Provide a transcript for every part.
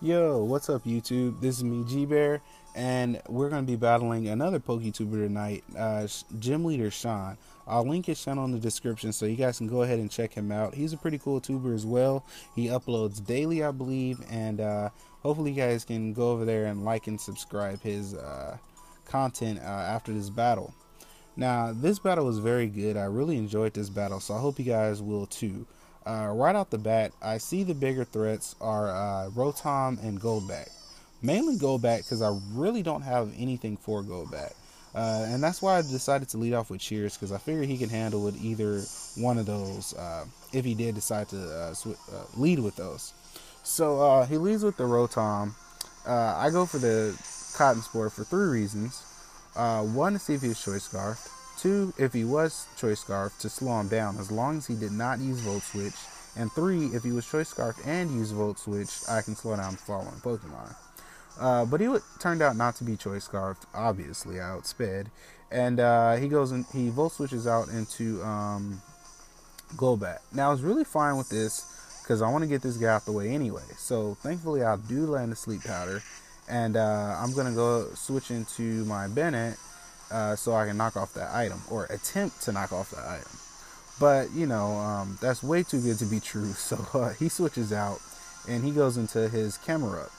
Yo, what's up, YouTube? This is me, G Bear, and we're going to be battling another PokeTuber tonight, Gym Leader Shawn. I'll link his channel in the description so you guys can go ahead and check him out. He's a pretty cool tuber as well. He uploads daily, I believe, and hopefully you guys can go over there and like and subscribe his content after this battle. Now, this battle was very good. I really enjoyed this battle, so I hope you guys will too. Right off the bat, I see the bigger threats are Rotom and Goldback. Mainly Goldback because I really don't have anything for Goldback. And that's why I decided to lead off with Cheers, because I figured he can handle with either one of those if he did decide to lead with those. So he leads with the Rotom. I go for the Cotton Spore for three reasons. One, to see if he was Choice Scarfed. Two, if he was Choice Scarf, to slow him down as long as he did not use Volt Switch. And three, if he was Choice Scarf and used Volt Switch, I can slow down the following Pokemon. But turned out not to be Choice Scarfed, obviously, I outsped. And he Volt Switches out into Golbat. Now, I was really fine with this because I want to get this guy out the way anyway. So, thankfully, I do land a Sleep Powder. And I'm going to go switch into my Bennett so I can knock off that item, or attempt to knock off that item. But, you know, that's way too good to be true. So he switches out and he goes into his Camerupt.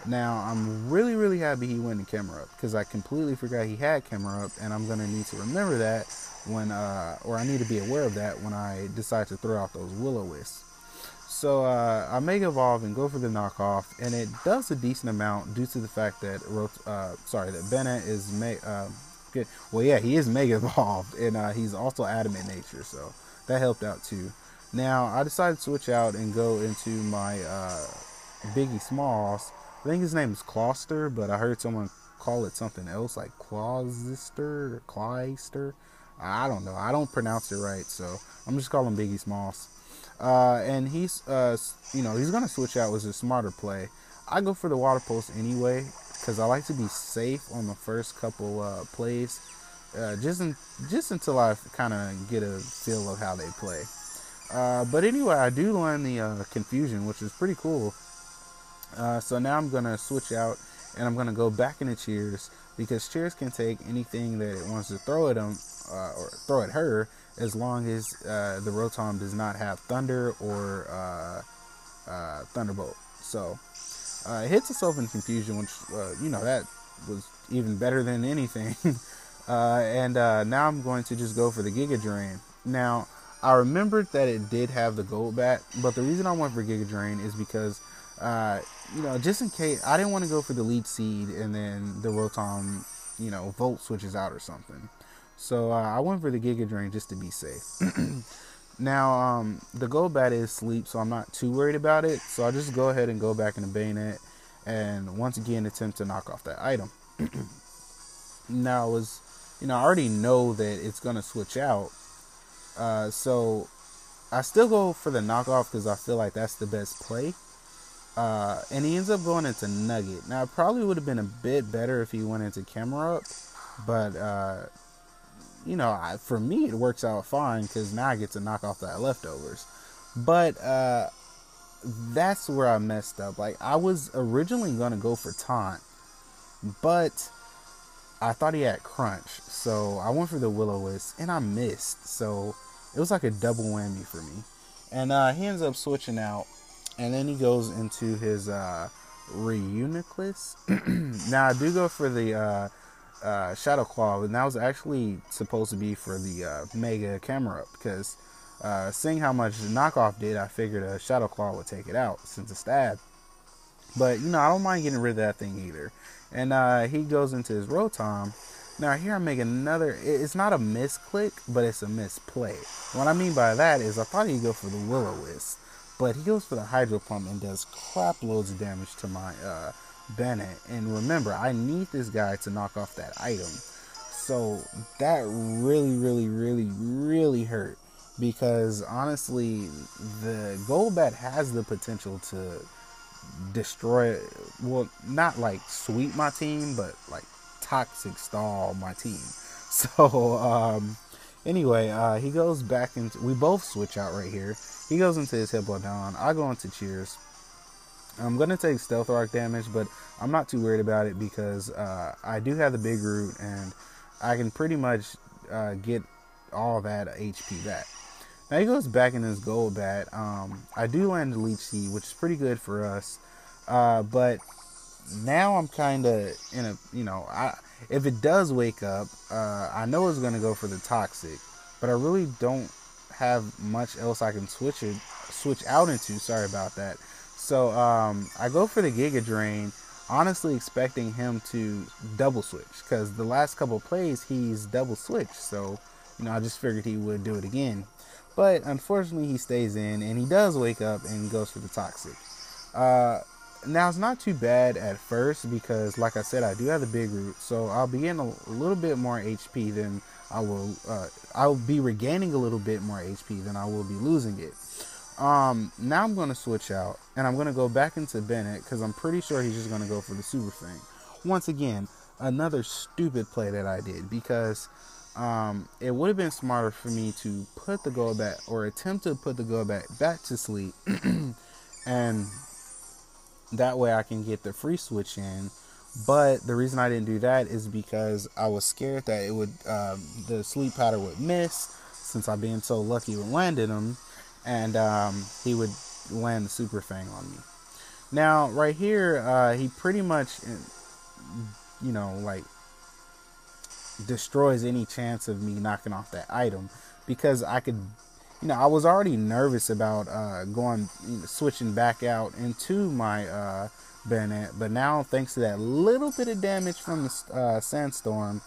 Now, I'm really, really happy he went to Camerupt because I completely forgot he had Camerupt, and I'm going to need to remember that when, or I need to be aware of that when I decide to throw out those Will-O-Wisps. So I Mega Evolve and go for the knockoff, and it does a decent amount due to the fact that that Bennett is good. Well, yeah, he is Mega Evolved, and he's also Adamant Nature, so that helped out too. Now I decided to switch out and go into my Biggie Smalls. I think his name is Closter, but I heard someone call it something else, like Clausister or Clyster. I don't know. I don't pronounce it right, so I'm just calling Biggie Smalls. And he's gonna switch out with a smarter play. I go for the Water Pulse anyway because I like to be safe on the first couple plays, just until I kind of get a feel of how they play. But anyway, I do learn the Confusion, which is pretty cool. So now I'm gonna switch out and I'm gonna go back into Cheers because Cheers can take anything that it wants to throw at him or throw at her, as long as the Rotom does not have Thunder or Thunderbolt. So it hits itself in Confusion, which, that was even better than anything. And now I'm going to just go for the Giga Drain. Now, I remembered that it did have the Golbat, but the reason I went for Giga Drain is because, just in case, I didn't want to go for the Leech Seed and then the Rotom, Volt switches out or something. So I went for the Giga Drain just to be safe. Now, the Golbat is Sleep, so I'm not too worried about it. So I'll just go ahead and go back into Bayonet and once again attempt to knock off that item. Now, I already know that it's going to switch out. So I still go for the knockoff because I feel like that's the best play. And he ends up going into Nugget. Now, it probably would have been a bit better if he went into Camerupt, but for me, it works out fine because now I get to knock off that Leftovers. But that's where I messed up. Like, I was originally going to go for Taunt, but I thought he had Crunch. So I went for the Will-O-Wisp, and I missed. So it was like a double whammy for me. And he ends up switching out, and then he goes into his Reuniclus. Now, I do go for the Shadow Claw, and that was actually supposed to be for the Mega Camerupt because seeing how much the knockoff did, I figured a Shadow Claw would take it out since it's stab. But I don't mind getting rid of that thing either. And he goes into his Rotom. Now here I make another. It's not a misclick, but it's a misplay. What I mean by that is I thought he'd go for the Will-O-Wisp, but he goes for the Hydro Pump and does crap loads of damage to my Bennett. And remember, I need this guy to knock off that item. So that really, really, really, really hurt. Because honestly, the Golbat has the potential to destroy, well, not like sweep my team, but like toxic stall my team. So anyway, he goes back into, we both switch out right here. He goes into his Hippowdon. I go into Cheers. I'm going to take Stealth Rock damage, but I'm not too worried about it because I do have the big root, and I can pretty much get all that HP back. Now he goes back in his gold bat. I do land the Leech Seed, which is pretty good for us. But now I'm kind of in a, if it does wake up, I know it's going to go for the Toxic, but I really don't have much else I can switch out into. Sorry about that. So I go for the Giga Drain, honestly expecting him to double switch, because the last couple plays he's double switched. So, I just figured he would do it again. But unfortunately he stays in, and he does wake up and goes for the Toxic. Now it's not too bad at first because, like I said, I do have the big root, so I'll be getting a little bit more HP than I will. I'll be regaining a little bit more HP than I will be losing it. Now I'm going to switch out, and I'm going to go back into Bennett because I'm pretty sure he's just going to go for the Super Fang. Once again, another stupid play that I did because it would have been smarter for me to put the Golbat, or attempt to put the Golbat back to sleep, and that way I can get the free switch in. But the reason I didn't do that is because I was scared that it would the sleep powder would miss, since I've been so lucky with landing him, and he would land the Super Fang on me. Now right here, he pretty much, like, destroys any chance of me knocking off that item, because I could, I was already nervous about switching back out into my Bennett, but now thanks to that little bit of damage from the Sandstorm,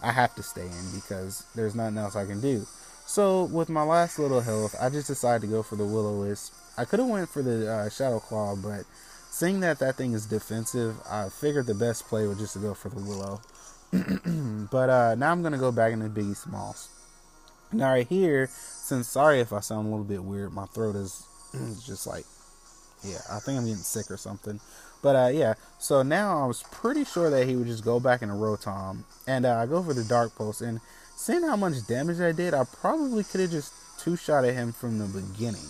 I have to stay in because there's nothing else I can do. So with my last little health, I just decided to go for the Will-O-Wisp. I could have went for the Shadow Claw, but seeing that thing is defensive, I figured the best play was just to go for the Willow. But now I'm going to go back into Biggie Smalls. Now right here, sorry if I sound a little bit weird, my throat is just like, I think I'm getting sick or something. But so now I was pretty sure that he would just go back into Rotom, and I go for the Dark Pulse, and seeing how much damage I did, I probably could have just two-shot at him from the beginning.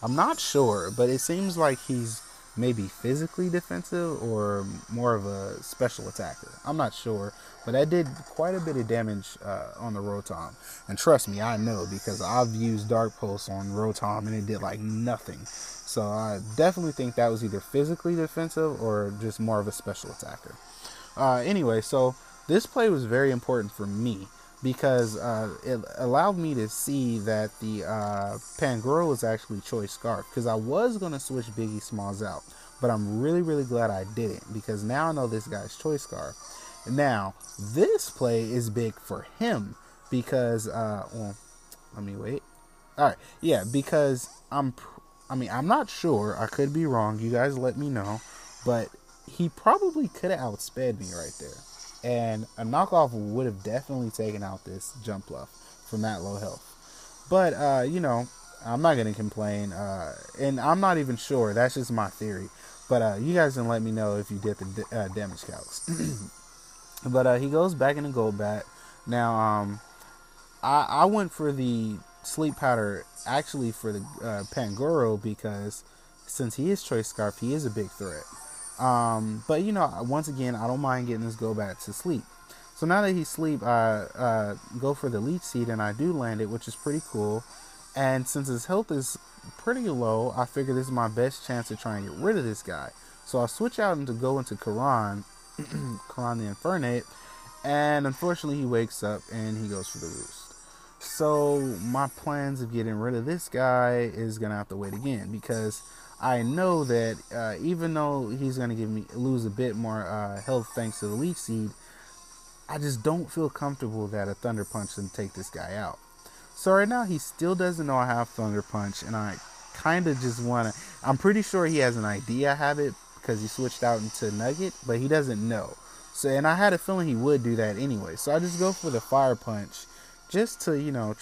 I'm not sure, but it seems like he's maybe physically defensive or more of a special attacker. I'm not sure, but I did quite a bit of damage on the Rotom. And trust me, I know, because I've used Dark Pulse on Rotom and it did like nothing. So I definitely think that was either physically defensive or just more of a special attacker. Anyway, so this play was very important for me because it allowed me to see that the Pangoro was actually Choice Scarf, because I was going to switch Biggie Smalls out, but I'm really, really glad I didn't, because now I know this guy's Choice Scarf. Now, this play is big for him because, well, let me wait. All right, yeah, because I'm not sure. I could be wrong. You guys let me know. But he probably could have outsped me right there. And a knockoff would have definitely taken out this jump bluff from that low health. But, I'm not going to complain. And I'm not even sure. That's just my theory. But you guys can let me know if you did the damage calcs. But he goes back into Golbat. Now, I went for the Sleep Powder actually for the Pangoro, because since he is Choice Scarf, he is a big threat. But once again, I don't mind getting this Golbat to sleep. So now that he's asleep, I go for the Leech Seed, and I do land it, which is pretty cool. And since his health is pretty low, I figure this is my best chance to try and get rid of this guy. So I switch out and to go into Karan, Karan the Infernape, and unfortunately he wakes up and he goes for the Roost. So my plans of getting rid of this guy is gonna have to wait again, because I know that even though he's gonna lose a bit more health thanks to the Leech Seed, I just don't feel comfortable that a Thunder Punch can take this guy out. So right now he still doesn't know I have Thunder Punch, and I kind of just wanna. I'm pretty sure he has an idea I have it because he switched out into Nugget, but he doesn't know. So, and I had a feeling he would do that anyway. So I just go for the Fire Punch, just to,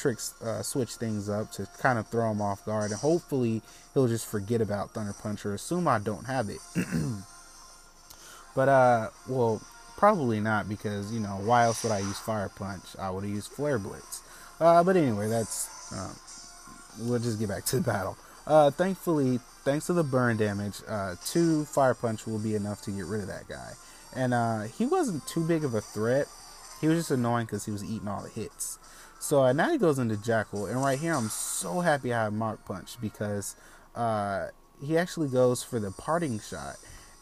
switch things up, to kind of throw him off guard. And hopefully he'll just forget about Thunder Punch or assume I don't have it. But, well, probably not, because, why else would I use Fire Punch? I would have used Flare Blitz. But anyway, we'll just get back to the battle. Thankfully, thanks to the burn damage, 2 fire punch will be enough to get rid of that guy. And he wasn't too big of a threat. He was just annoying because he was eating all the hits. So now he goes into Jackal, and right here I'm so happy I have Mark Punch because he actually goes for the parting shot.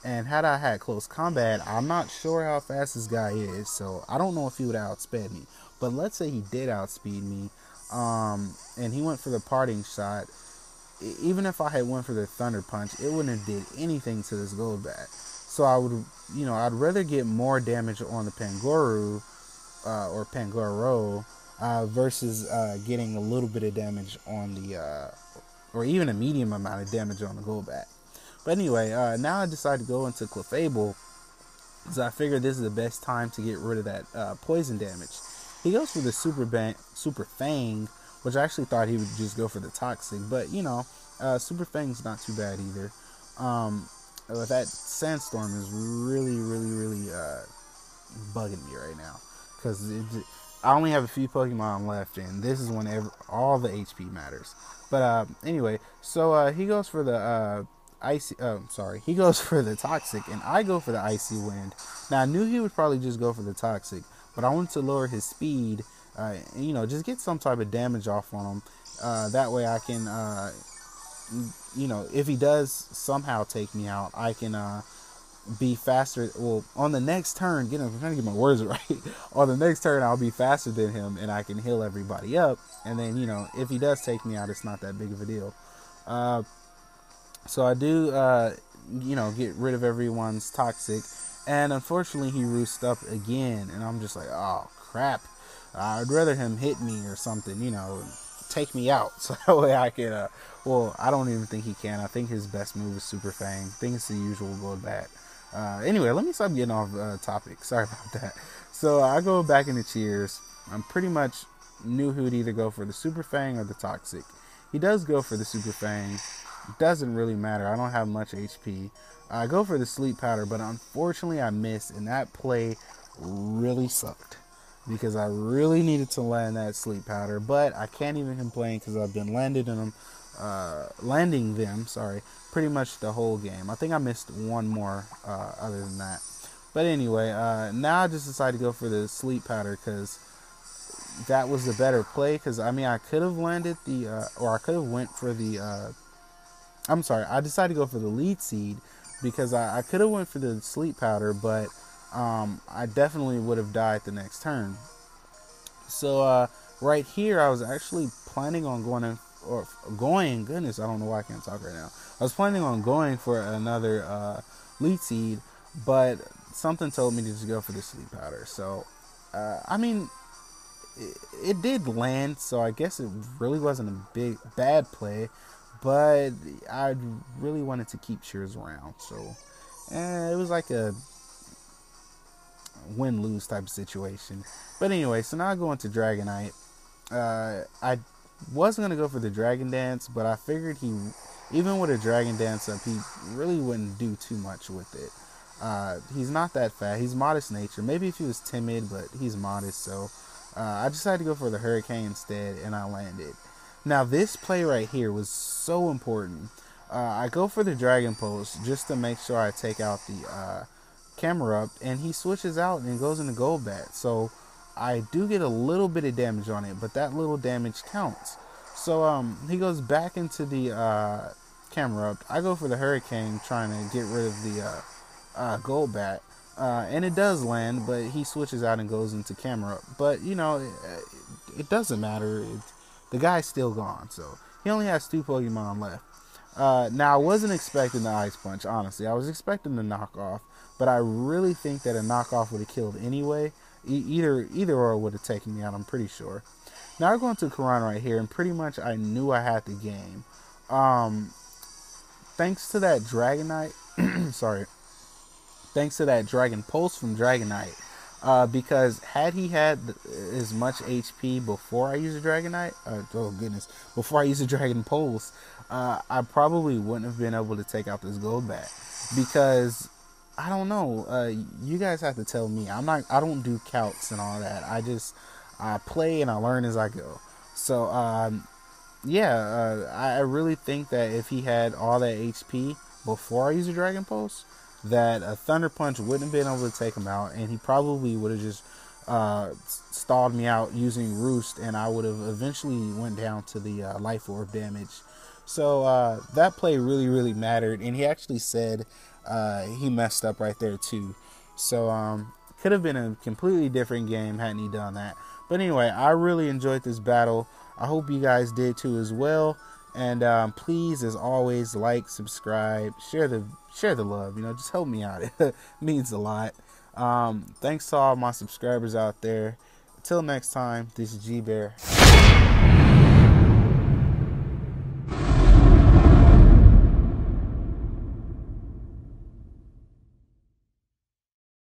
And had I had close combat, I'm not sure how fast this guy is, so I don't know if he would outsped me. But let's say he did outspeed me, and he went for the parting shot. Even if I had went for the Thunder Punch, it wouldn't have did anything to this Golbat. So I would, I'd rather get more damage on the Pangoro, or Pangoro, versus getting a little bit of damage on the, or even a medium amount of damage on the Golbat. But anyway, now I decided to go into Clefable, because I figured this is the best time to get rid of that poison damage. He goes for the Super Fang, which I actually thought he would just go for the Toxic, but Super Fang's not too bad either. That Sandstorm is really bugging me right now, because I only have a few Pokemon left, and this is when all the HP matters. But anyway, so he goes for the he goes for the Toxic, and I go for the Icy Wind. Now I knew he would probably just go for the Toxic, but I wanted to lower his speed, just get some type of damage off on him. That way I can, if he does somehow take me out, I can be faster. Well, on the next turn, I'm trying to get my words right. On the next turn, I'll be faster than him, and I can heal everybody up. And then, if he does take me out, it's not that big of a deal. So I do, get rid of everyone's Toxic. And unfortunately, he roosts up again. And I'm just like, oh, crap. I'd rather him hit me or something, take me out. So that way I can, I don't even think he can. I think his best move is Super Fang. I think it's the usual Golbat. Anyway, let me stop getting off topic. Sorry about that. So I go back into Cheers. I'm pretty much knew he would either go for the Super Fang or the Toxic. He does go for the Super Fang. Doesn't really matter. I don't have much HP. I go for the Sleep Powder, but unfortunately I missed, and that play really sucked because I really needed to land that Sleep Powder. But I can't even complain because I've been landing them pretty much the whole game. I think I missed one more other than that. But anyway, now I just decided to go for the Sleep Powder because that was the better play. Because I could have landed or I could have went for the. I decided to go for the Lead Seed because I could have went for the Sleep Powder, but I definitely would have died the next turn. So right here, I was actually planning on goodness, I don't know why I can't talk right now. I was planning on going for another Lead Seed, but something told me to just go for the Sleep Powder. So, it did land, so I guess it really wasn't a bad play. But I really wanted to keep Cheers around, so it was like a win-lose type of situation. But anyway, so now I go into Dragonite. I wasn't going to go for the Dragon Dance, but I figured even with a Dragon Dance up, he really wouldn't do too much with it. He's not that fast. He's modest nature. Maybe if he was timid, but he's modest, so I decided to go for the Hurricane instead, and I landed. Now, this play right here was so important. I go for the Dragon Pulse just to make sure I take out the Camera Up, and he switches out and goes into Golbat. So I do get a little bit of damage on it, but that little damage counts. So he goes back into the Camera Up. I go for the Hurricane, trying to get rid of the Golbat. And it does land, but he switches out and goes into Camera Up. But, it doesn't matter. The guy's still gone, so he only has 2 Pokemon left. Now, I wasn't expecting the Ice Punch, honestly. I was expecting the knockoff, but I really think that a knockoff would have killed anyway. Either or would have taken me out, I'm pretty sure. Now, I go into Karan right here, and pretty much I knew I had the game. Thanks to that Dragonite, thanks to that Dragon Pulse from Dragonite. Because had he had as much HP before I used a Dragonite, before I used a Dragon Pulse, I probably wouldn't have been able to take out this Golbat. Because, I don't know, you guys have to tell me. I don't do calcs and all that. I play and I learn as I go. So, yeah, I really think that if he had all that HP before I used a Dragon Pulse, that a Thunder Punch wouldn't have been able to take him out, and he probably would have just stalled me out using Roost, and I would have eventually went down to the Life Orb damage. So that play really, really mattered, and he actually said he messed up right there too. So could have been a completely different game hadn't he done that. But anyway, I really enjoyed this battle. I hope you guys did too as well. And please, as always, like, subscribe, share the love. You know, just help me out. It means a lot. Thanks to all my subscribers out there. Until next time, this is G Bear.